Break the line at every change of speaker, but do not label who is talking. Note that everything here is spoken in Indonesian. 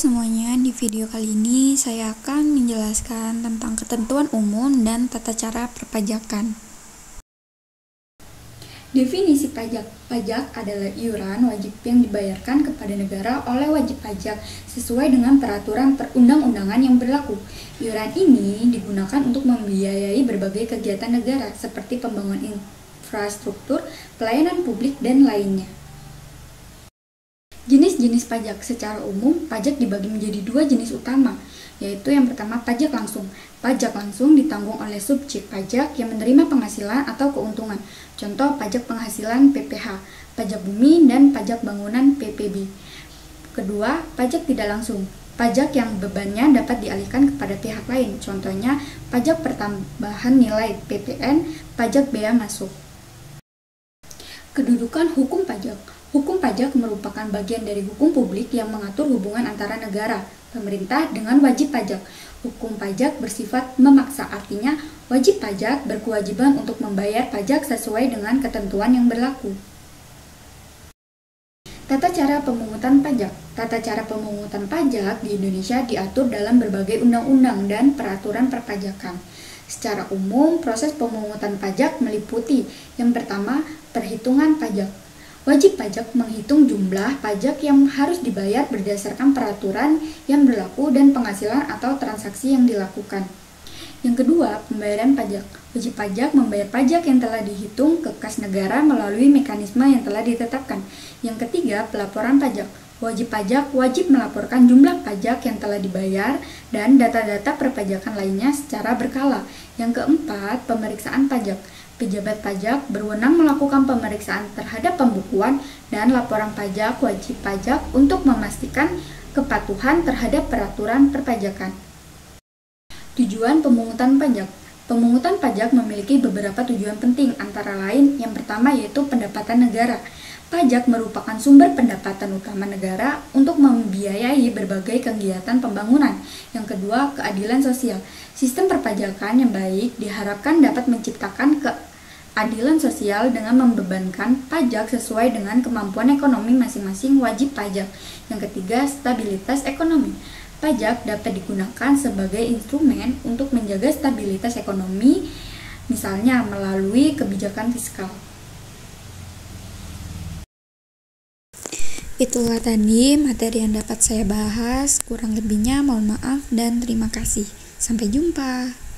semuanya, di video kali ini saya akan menjelaskan tentang ketentuan umum dan tata cara perpajakan. Definisi pajak. Pajak adalah iuran wajib yang dibayarkan kepada negara oleh wajib pajak sesuai dengan peraturan perundang-undangan yang berlaku. Iuran ini digunakan untuk membiayai berbagai kegiatan negara seperti pembangunan infrastruktur, pelayanan publik, dan lainnya. Jenis-jenis pajak. Secara umum, pajak dibagi menjadi dua jenis utama, yaitu yang pertama pajak langsung. Pajak langsung ditanggung oleh subjek pajak yang menerima penghasilan atau keuntungan. Contoh pajak penghasilan PPh, pajak bumi, dan pajak bangunan PPB. Kedua, pajak tidak langsung. Pajak yang bebannya dapat dialihkan kepada pihak lain. Contohnya pajak pertambahan nilai PPN, pajak bea masuk. Kedudukan hukum pajak. Hukum pajak merupakan bagian dari hukum publik yang mengatur hubungan antara negara, pemerintah, dengan wajib pajak. Hukum pajak bersifat memaksa, artinya wajib pajak berkewajiban untuk membayar pajak sesuai dengan ketentuan yang berlaku. Tata cara pemungutan pajak. Tata cara pemungutan pajak di Indonesia diatur dalam berbagai undang-undang dan peraturan perpajakan. Secara umum, proses pemungutan pajak meliputi yang pertama, perhitungan pajak. Wajib pajak menghitung jumlah pajak yang harus dibayar berdasarkan peraturan yang berlaku dan penghasilan atau transaksi yang dilakukan. Yang kedua, pembayaran pajak. Wajib pajak membayar pajak yang telah dihitung ke kas negara melalui mekanisme yang telah ditetapkan. Yang ketiga, pelaporan pajak. Wajib pajak wajib melaporkan jumlah pajak yang telah dibayar dan data-data perpajakan lainnya secara berkala. Yang keempat, pemeriksaan pajak. Pejabat pajak berwenang melakukan pemeriksaan terhadap pembukuan dan laporan pajak wajib pajak untuk memastikan kepatuhan terhadap peraturan perpajakan. Tujuan pemungutan pajak. Pemungutan pajak memiliki beberapa tujuan penting, antara lain yang pertama yaitu pendapatan negara. Pajak merupakan sumber pendapatan utama negara untuk membiayai berbagai kegiatan pembangunan. Yang kedua, keadilan sosial. Sistem perpajakan yang baik diharapkan dapat menciptakan keadilan sosial dengan membebankan pajak sesuai dengan kemampuan ekonomi masing-masing wajib pajak. Yang ketiga, stabilitas ekonomi. Pajak dapat digunakan sebagai instrumen untuk menjaga stabilitas ekonomi, misalnya melalui kebijakan fiskal. Itulah tadi materi yang dapat saya bahas. Kurang lebihnya mohon maaf dan terima kasih. Sampai jumpa.